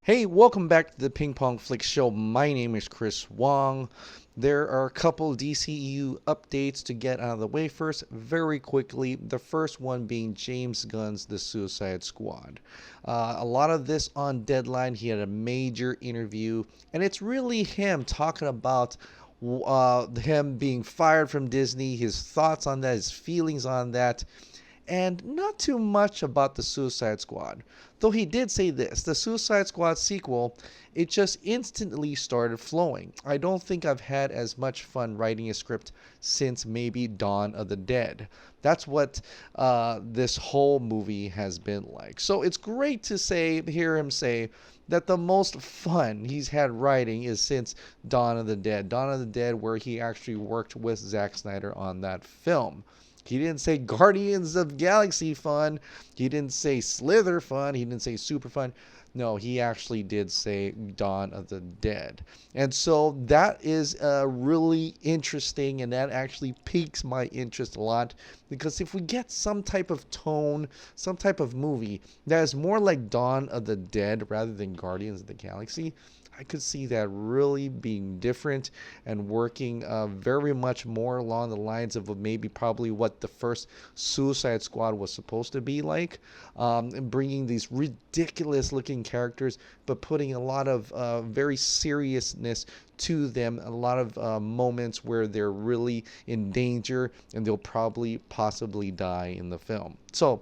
Hey, welcome back to the Ping Pong Flick Show. My name is Chris Wong. There are a couple DCEU updates to get out of the way first, very quickly. The first one being James Gunn's The Suicide Squad. A lot of this on Deadline. He had a major interview, and it's really him talking about him being fired from Disney, his thoughts on that, his feelings on that, and not too much about the Suicide Squad. Though he did say this, the Suicide Squad sequel, it just instantly started flowing. I don't think I've had as much fun writing a script since maybe Dawn of the Dead. That's what this whole movie has been like. So it's great to hear him say that the most fun he's had writing is since Dawn of the Dead. Dawn of the Dead, where he actually worked with Zack Snyder on that film. He didn't say Guardians of Galaxy fun. He didn't say Slither fun. He didn't say super fun. No, he actually did say Dawn of the Dead. And so that is really interesting, and that actually piques my interest a lot, because if we get some type of tone, some type of movie that is more like Dawn of the Dead rather than Guardians of the Galaxy, I could see that really being different and working very much more along the lines of maybe probably what the first Suicide Squad was supposed to be like, and bringing these ridiculous looking characters, but putting a lot of very seriousness to them, a lot of moments where they're really in danger and they'll probably possibly die in the film. So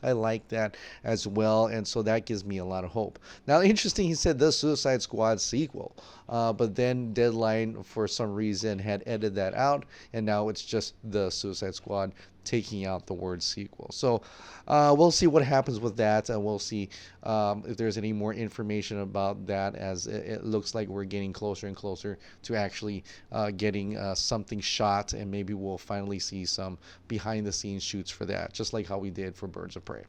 I like that as well, and so that gives me a lot of hope. Now, interesting, he said the Suicide Squad sequel, but then Deadline, for some reason, had edited that out, and now it's just the Suicide Squad, taking out the word sequel. So we'll see what happens with that, and we'll see if there's any more information about that, as it looks like we're getting closer and closer to actually getting something shot, and maybe we'll finally see some behind the scenes shoots for that, just like how we did for Birds of Prey.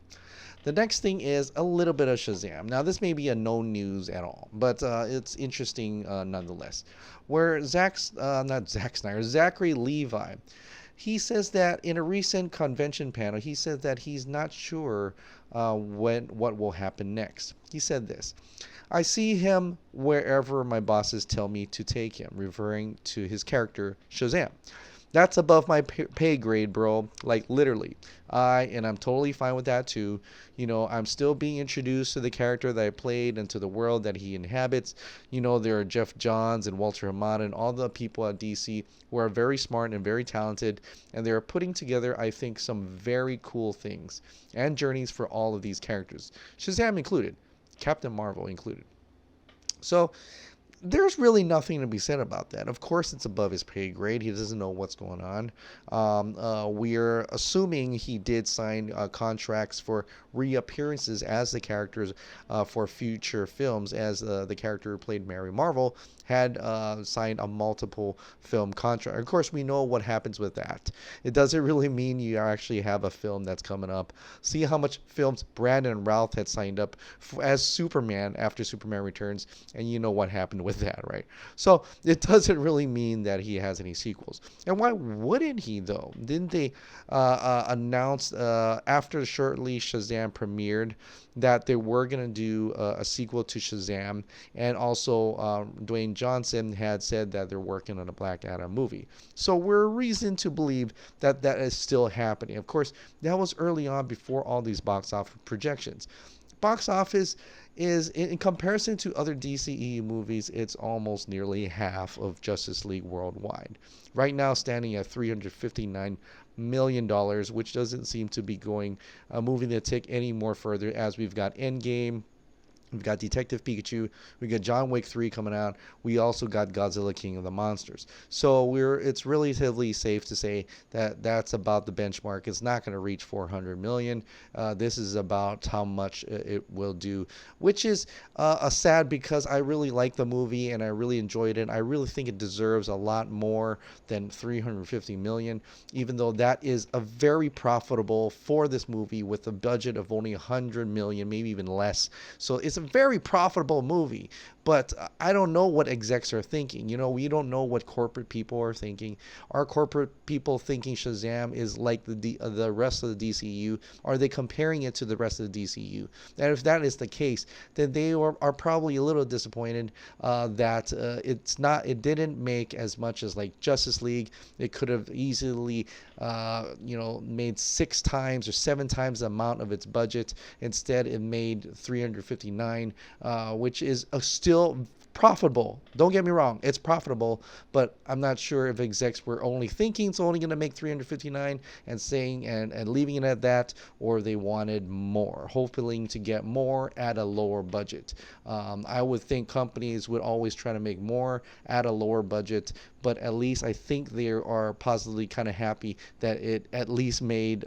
The next thing is a little bit of Shazam. Now, this may be a no news at all, but it's interesting nonetheless. Where not Zack Snyder, Zachary Levi, he says that in a recent convention panel, he said that he's not sure what will happen next. He said this: "I see him wherever my bosses tell me to take him," referring to his character Shazam. "That's above my pay grade, bro. Like, literally. I'm totally fine with that too. You know, I'm still being introduced to the character that I played and to the world that he inhabits. You know, there are Jeff Johns and Walter Hamada and all the people at DC who are very smart and very talented, and they're putting together, I think, some very cool things and journeys for all of these characters, Shazam included, Captain Marvel included." So there's really nothing to be said about that. Of course, it's above his pay grade. He doesn't know what's going on. We're assuming he did sign contracts for reappearances as the characters for future films, as the character who played Mary Marvel had signed a multiple film contract. Of course, we know what happens with that. It doesn't really mean you actually have a film that's coming up. See how much films Brandon Routh had signed up as Superman after Superman Returns, and you know what happened with that, right? So it doesn't really mean that he has any sequels. And why wouldn't he, though? Didn't they announce after shortly Shazam premiered that they were going to do a sequel to Shazam, and also Dwayne Johnson had said that they're working on a Black Adam movie. So we're reason to believe that that is still happening. Of course, that was early on, before all these box office projections. Box office is, in comparison to other DCEU movies, it's almost nearly half of Justice League worldwide. Right now, standing at $359 million, which doesn't seem to be moving the tick any more further, as we've got Endgame, we've got Detective Pikachu, we got John Wick 3 coming out. We also got Godzilla King of the Monsters. So it's relatively safe to say that that's about the benchmark. It's not going to reach 400 million. This is about how much it will do, which is sad, because I really like the movie and I really enjoyed it. I really think it deserves a lot more than 350 million, even though that is a very profitable for this movie with a budget of only 100 million, maybe even less. So it's a very profitable movie, But I don't know what execs are thinking. We don't know what corporate people are thinking. Are corporate people thinking Shazam is like the rest of the DCEU? Are they comparing it to the rest of the DCEU? And if that is the case, then they are probably a little disappointed that it didn't make as much as like Justice League. It could have easily made 6 times or 7 times the amount of its budget. Instead, it made 359, which is still profitable. Don't get me wrong, it's profitable, but I'm not sure if execs were only thinking it's only going to make 359 and saying and leaving it at that, or they wanted more, hoping to get more at a lower budget. I would think companies would always try to make more at a lower budget, but at least I think they are positively kind of happy that it at least made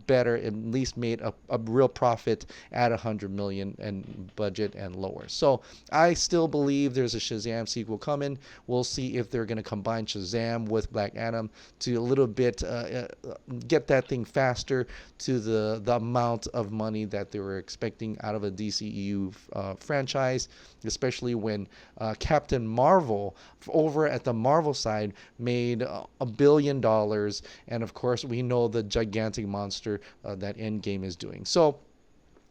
better, at least made a real profit at 100 million and budget and lower. So I still believe there's a Shazam sequel coming. We'll see if they're going to combine Shazam with Black Adam to a little bit get that thing faster to the amount of money that they were expecting out of a DCEU franchise, especially when Captain Marvel over at the Marvel side made $1 billion, and of course we know the gigantic monster that Endgame is doing. So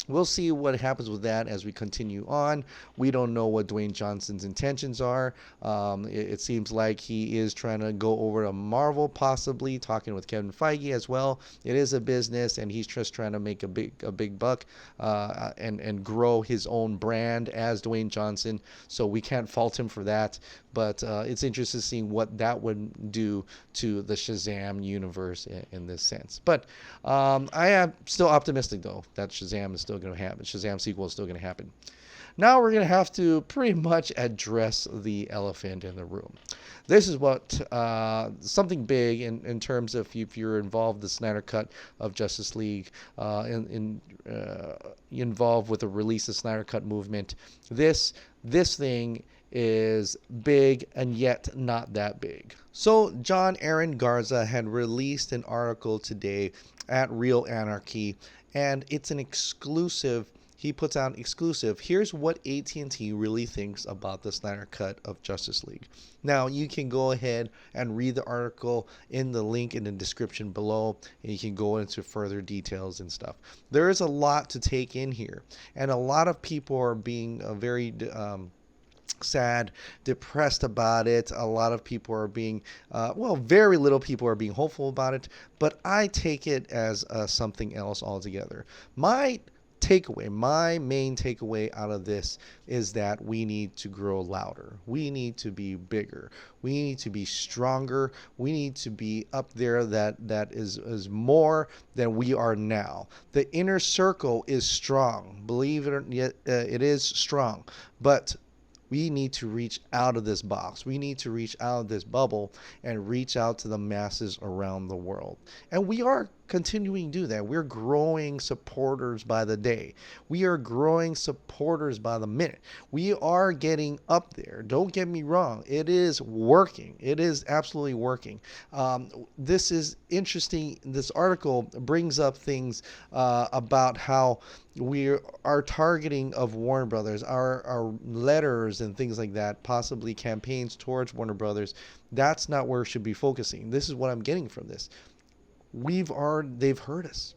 we'll see what happens with that as we continue on. We don't know what Dwayne Johnson's intentions are. It seems like he is trying to go over to Marvel, possibly talking with Kevin Feige as well. It is a business, and he's just trying to make a big buck and grow his own brand as Dwayne Johnson. So we can't fault him for that. But it's interesting seeing what that would do to the Shazam universe in this sense. But I am still optimistic, though, that Shazam is still going to happen. Shazam sequel is still going to happen. Now we're going to have to pretty much address the elephant in the room. This is what something big in terms of if you're involved in the Snyder Cut of Justice League, involved with the release of Snyder Cut movement. This thing is big and yet not that big. So John Aaron Garza had released an article today at Real Anarchy, and it's an exclusive. He puts out an exclusive. Here's what AT&T really thinks about the Snyder Cut of Justice League. Now, you can go ahead and read the article in the link in the description below, and you can go into further details and stuff. There is a lot to take in here, and a lot of people are being very sad, depressed about it. A lot of people are being, very little people are being hopeful about it, but I take it as something else altogether. My main takeaway out of this is that we need to grow louder. We need to be bigger. We need to be stronger. We need to be up there that is more than we are now. The inner circle is strong. Believe it or not, it is strong. But we need to reach out of this box. We need to reach out of this bubble and reach out to the masses around the world. And we are continuing to do that. We're growing supporters by the day. We are growing supporters by the minute. We are getting up there. Don't get me wrong. It is working. It is absolutely working. This is interesting. This article brings up things about how our targeting of Warner Brothers, our letters and things like that, possibly campaigns towards Warner Brothers, that's not where it should be focusing. This is what I'm getting from this. They've heard us.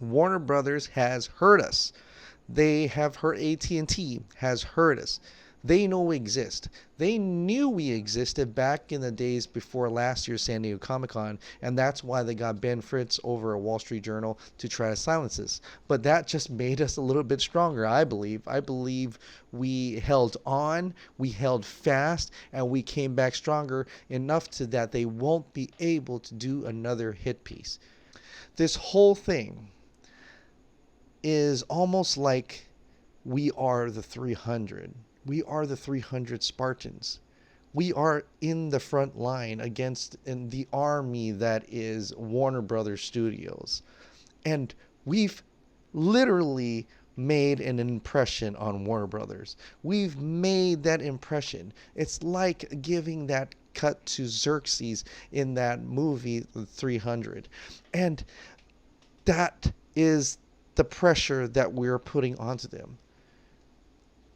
Warner Brothers has heard us. They have heard. AT&T has heard us. They know we exist. They knew we existed back in the days before last year's San Diego ComicCon, and that's why they got Ben Fritz over at Wall Street Journal to try to silence us. But that just made us a little bit stronger, I believe. I believe we held on, we held fast, and we came back stronger enough to that they won't be able to do another hit piece. This whole thing is almost like we are the 300. We are the 300 Spartans. We are in the front line against the army that is Warner Brothers Studios. And we've literally made an impression on Warner Brothers. We've made that impression. It's like giving that cut to Xerxes in that movie, The 300. And that is the pressure that we're putting onto them.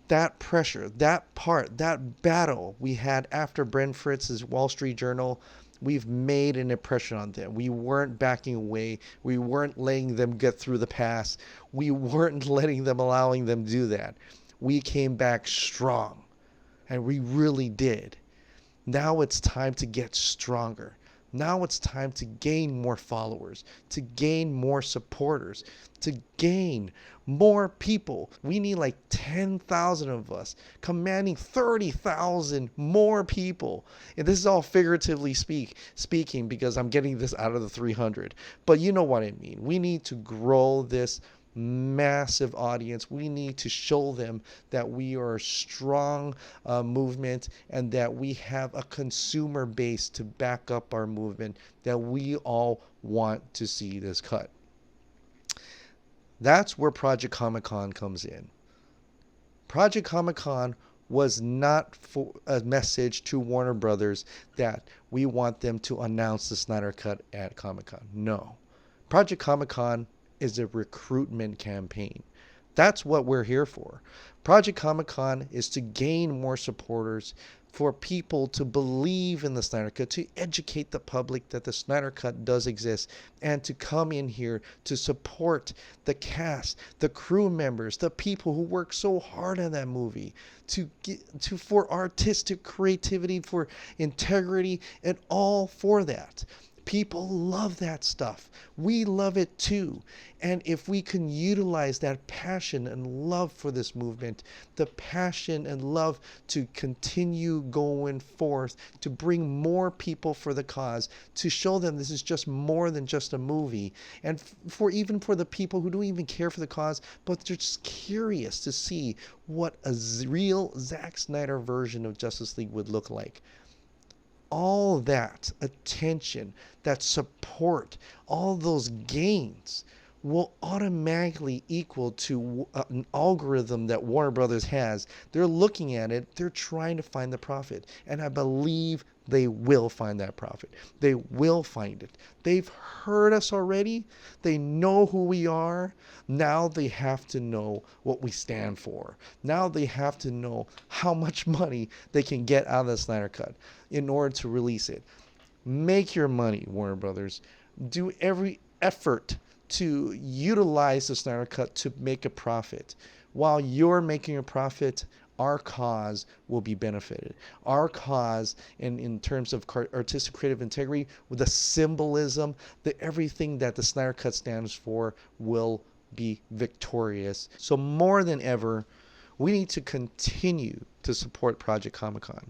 That pressure, that part, that battle we had after Brent Fritz's Wall Street Journal, we've made an impression on them. We weren't backing away. We weren't letting them get through the past. We weren't letting them, allowing them to do that. We came back strong, and we really did. Now it's time to get stronger. Now it's time to gain more followers, to gain more supporters, to gain more people. We need like 10,000 of us, commanding 30,000 more people. And this is all figuratively speaking because I'm getting this out of the 300. But you know what I mean. We need to grow this massive audience. We need to show them that we are a strong movement and that we have a consumer base to back up our movement, that we all want to see this cut. That's where Project ComicCon comes in. Project ComicCon was not for a message to Warner Brothers that we want them to announce the Snyder Cut at Comic-Con. No. Project ComicCon is a recruitment campaign. That's what we're here for. Project ComicCon is to gain more supporters, for people to believe in the Snyder Cut, to educate the public that the Snyder Cut does exist, and to come in here to support the cast, the crew members, the people who work so hard on that movie, for artistic creativity, for integrity, and all for that. People love that stuff. We love it too. And if we can utilize that passion and love for this movement, the passion and love to continue going forth, to bring more people for the cause, to show them this is just more than just a movie, and even for the people who don't even care for the cause, but they're just curious to see what a real Zack Snyder version of Justice League would look like. All that attention, that support, all those gains will automatically equal to an algorithm that Warner Brothers has. They're looking at it, they're trying to find the profit, and I believe they will find that profit. They will find it. They've heard us already. They know who we are. Now they have to know what we stand for. Now they have to know how much money they can get out of the Snyder Cut in order to release it. Make your money, Warner Brothers. Do every effort to utilize the Snyder Cut to make a profit. While you're making a profit, our cause will be benefited. Our cause, in terms of artistic creative integrity, with the symbolism, everything that the Snyder Cut stands for, will be victorious. So more than ever, we need to continue to support Project ComicCon.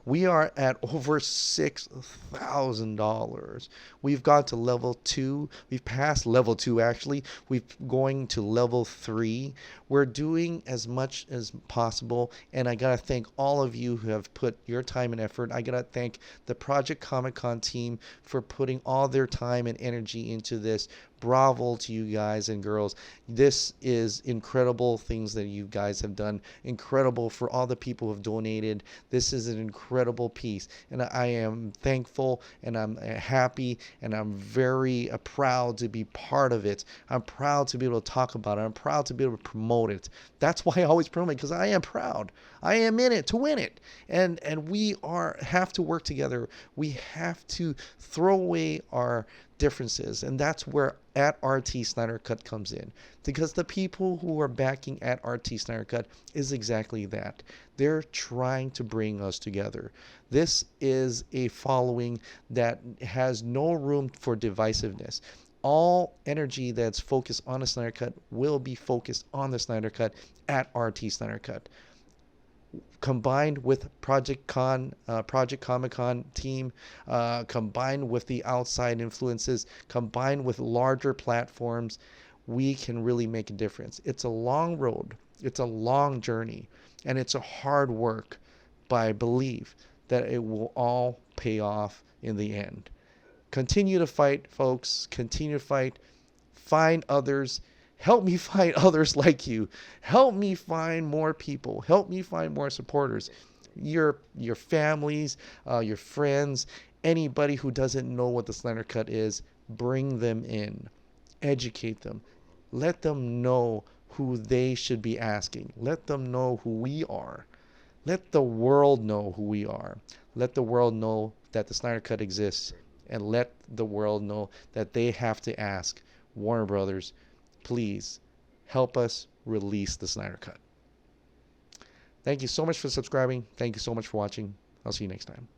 We are at over $6,000. We've got to level 2. We've passed level 2, actually. We're going to level 3. We're doing as much as possible, and I got to thank all of you who have put your time and effort. I got to thank the Project ComicCon team for putting all their time and energy into this. Bravo to you guys and girls. This is incredible things that you guys have done. Incredible for all the people who have donated. This is an incredible piece. And I am thankful and I'm happy and I'm very proud to be part of it. I'm proud to be able to talk about it. I'm proud to be able to promote it. That's why I always promote it, because I am proud. I am in it to win it. And we have to work together. We have to throw away our differences, and that's where at RT Snyder Cut comes in, because the people who are backing at RT Snyder Cut is exactly that. They're trying to bring us together. This is a following that has no room for divisiveness. All energy that's focused on the Snyder Cut will be focused on the Snyder Cut at RT Snyder Cut. Combined with Project ComicCon team, combined with the outside influences, combined with larger platforms, we can really make a difference. It's a long road. It's a long journey. And it's a hard work. But I believe that it will all pay off in the end. Continue to fight, folks. Continue to fight. Find others. Help me find others like you. Help me find more people. Help me find more supporters. Your families, your friends, anybody who doesn't know what the Snyder Cut is, bring them in. Educate them. Let them know who they should be asking. Let them know who we are. Let the world know who we are. Let the world know that the Snyder Cut exists. And let the world know that they have to ask Warner Brothers, please help us release the Snyder Cut. Thank you so much for subscribing. Thank you so much for watching. I'll see you next time.